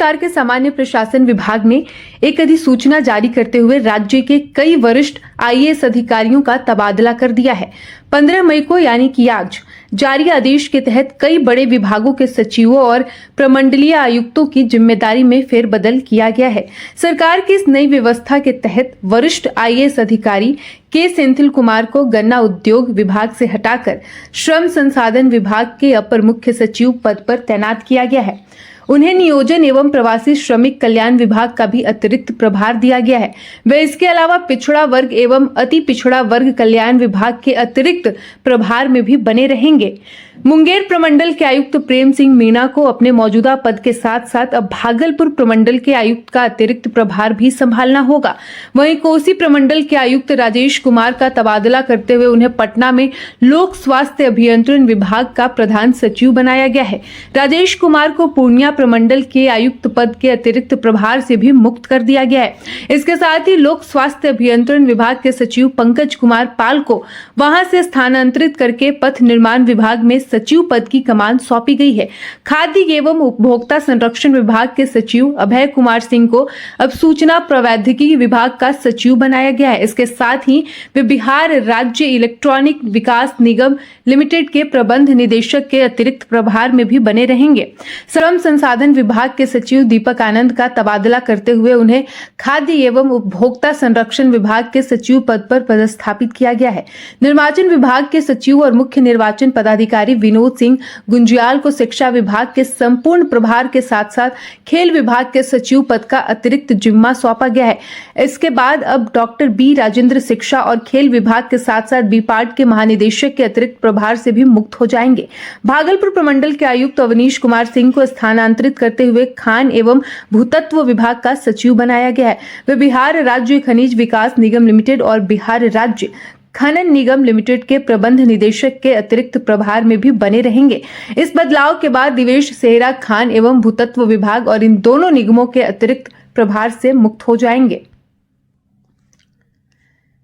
सरकार के सामान्य प्रशासन विभाग ने एक अधिसूचना जारी करते हुए राज्य के कई वरिष्ठ आईएएस अधिकारियों का तबादला कर दिया है। 15 मई को यानी कि आज जारी आदेश के तहत कई बड़े विभागों के सचिवों और प्रमंडलीय आयुक्तों की जिम्मेदारी में फेरबदल किया गया है। सरकार की इस नई व्यवस्था के तहत वरिष्ठ आईएएस अधिकारी के सेंथिल कुमार को गन्ना उद्योग विभाग से हटाकर श्रम संसाधन विभाग के अपर मुख्य सचिव पद पर तैनात किया गया है। उन्हें नियोजन एवं प्रवासी श्रमिक कल्याण विभाग का भी अतिरिक्त प्रभार दिया गया है। वे इसके अलावा पिछड़ा वर्ग एवं अति पिछड़ा वर्ग कल्याण विभाग के अतिरिक्त प्रभार में भी बने रहेंगे। मुंगेर प्रमंडल के आयुक्त प्रेम सिंह मीणा को अपने मौजूदा पद के साथ साथ अब भागलपुर प्रमंडल के आयुक्त का अतिरिक्त प्रभार भी संभालना होगा। वहीं कोसी प्रमंडल के आयुक्त राजेश कुमार का तबादला करते हुए उन्हें पटना में लोक स्वास्थ्य अभियंत्रण विभाग का प्रधान सचिव बनाया गया है। राजेश कुमार को पूर्णिया प्रमंडल के आयुक्त पद के अतिरिक्त प्रभार से भी मुक्त कर दिया गया है। इसके साथ ही लोक स्वास्थ्य अभियंत्रण विभाग के सचिव पंकज कुमार पाल को वहां से स्थानांतरित करके पथ निर्माण विभाग में सचिव पद की कमान सौंपी गई है। खाद्य एवं उपभोक्ता संरक्षण विभाग के सचिव अभय कुमार सिंह को अब सूचना प्रौद्योगिकी विभाग का सचिव बनाया गया है। इसके साथ ही वे बिहार राज्य इलेक्ट्रॉनिक विकास निगम लिमिटेड के प्रबंध निदेशक के अतिरिक्त प्रभार में भी बने रहेंगे। श्रम संसाधन विभाग के सचिव दीपक आनंद का तबादला करते हुए उन्हें खाद्य एवं उपभोक्ता संरक्षण विभाग के सचिव पद पर पदस्थापित किया गया है। निर्वाचन विभाग के सचिव और मुख्य निर्वाचन पदाधिकारी विनोद सिंह गुंजियाल को शिक्षा विभाग के संपूर्ण प्रभार के साथ साथ खेल विभाग के सचिव पद का अतिरिक्त जिम्मा सौंपा गया है। इसके बाद अब डॉक्टर बी राजेंद्र शिक्षा और खेल विभाग के साथ साथ बीपार्ट के महानिदेशक के अतिरिक्त प्रभार से भी मुक्त हो जाएंगे। भागलपुर प्रमंडल के आयुक्त अवनीश कुमार सिंह को स्थानांतरित करते हुए खान एवं भूतत्व विभाग का सचिव बनाया गया है। वे बिहार राज्य खनिज विकास निगम लिमिटेड और बिहार राज्य खनन निगम लिमिटेड के प्रबंध निदेशक के अतिरिक्त प्रभार में भी बने रहेंगे। इस बदलाव के बाद दिवेश सेहरा खान एवं भूतत्व विभाग और इन दोनों निगमों के अतिरिक्त प्रभार से मुक्त हो जाएंगे।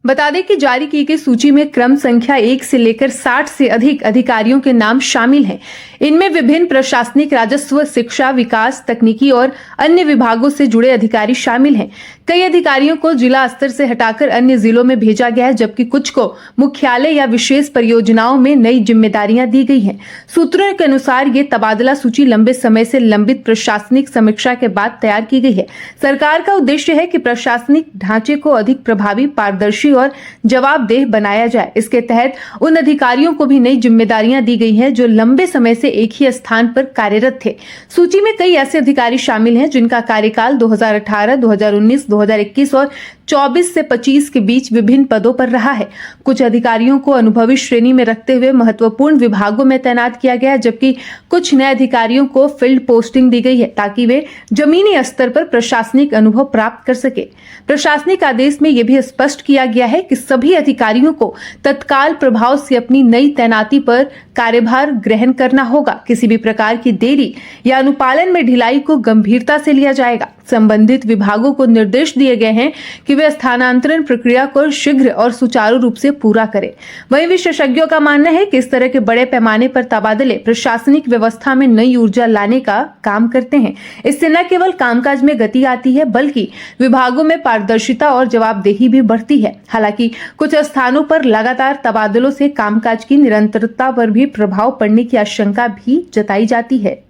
बता दें कि जारी की गई सूची में क्रम संख्या 1 से लेकर 60 से अधिक अधिकारियों के नाम शामिल हैं। इनमें विभिन्न प्रशासनिक, राजस्व, शिक्षा, विकास, तकनीकी और अन्य विभागों से जुड़े अधिकारी शामिल हैं। कई अधिकारियों को जिला स्तर से हटाकर अन्य जिलों में भेजा गया है, जबकि कुछ को मुख्यालय या विशेष परियोजनाओं में नई जिम्मेदारियां दी गई हैं। सूत्रों के अनुसार ये तबादला सूची लंबे समय से लंबित प्रशासनिक समीक्षा के बाद तैयार की गई है। सरकार का उद्देश्य है कि प्रशासनिक ढांचे को अधिक प्रभावी, पारदर्शी और जवाबदेह बनाया जाए। इसके तहत उन अधिकारियों को भी नई जिम्मेदारियां दी गई हैं जो लंबे समय से एक ही स्थान पर कार्यरत थे। सूची में कई ऐसे अधिकारी शामिल हैं जिनका कार्यकाल 2018, 2019, 2021 और 24 से 25 के बीच विभिन्न पदों पर रहा है। कुछ अधिकारियों को अनुभवी श्रेणी में रखते हुए महत्वपूर्ण विभागों में तैनात किया गया है, जबकि कुछ नए अधिकारियों को फील्ड पोस्टिंग दी गई है ताकि वे जमीनी स्तर पर प्रशासनिक अनुभव प्राप्त कर सके। प्रशासनिक आदेश में यह भी स्पष्ट किया गया है कि सभी अधिकारियों को तत्काल प्रभाव से अपनी नई तैनाती पर कार्यभार ग्रहण करना होगा। किसी भी प्रकार की देरी या अनुपालन में ढिलाई को गंभीरता से लिया जाएगा। संबंधित विभागों को निर्देश दिए गए हैं कि वे स्थानांतरण प्रक्रिया को शीघ्र और सुचारू रूप से पूरा करें। वहीं विशेषज्ञों का मानना है कि इस तरह के बड़े पैमाने पर तबादले प्रशासनिक व्यवस्था में नई ऊर्जा लाने का काम करते हैं। इससे न केवल कामकाज में गति आती है, बल्कि विभागों में पारदर्शिता और जवाबदेही भी बढ़ती है। हालांकि कुछ स्थानों पर लगातार तबादलों से कामकाज की निरंतरता पर भी प्रभाव पड़ने की आशंका भी जताई जाती है।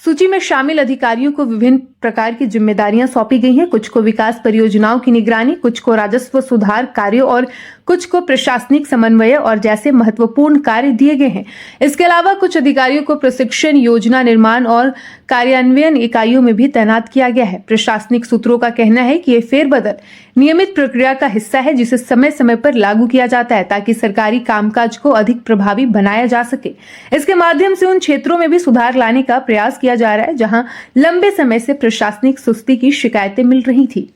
सूची में शामिल अधिकारियों को विभिन्न प्रकार की जिम्मेदारियां सौंपी गई हैं। कुछ को विकास परियोजनाओं की निगरानी, कुछ को राजस्व सुधार कार्यों और कुछ को प्रशासनिक समन्वय और जैसे महत्वपूर्ण कार्य दिए गए हैं। इसके अलावा कुछ अधिकारियों को प्रशिक्षण, योजना निर्माण और कार्यान्वयन इकाइयों में भी तैनात किया गया है। प्रशासनिक सूत्रों का कहना है कि यह फेरबदल नियमित प्रक्रिया का हिस्सा है, जिसे समय समय पर लागू किया जाता है ताकि सरकारी कामकाज को अधिक प्रभावी बनाया जा सके। इसके माध्यम से उन क्षेत्रों में भी सुधार लाने का प्रयास किया जा रहा है जहां लंबे समय से प्रशासनिक सुस्ती की शिकायतें मिल रही थी।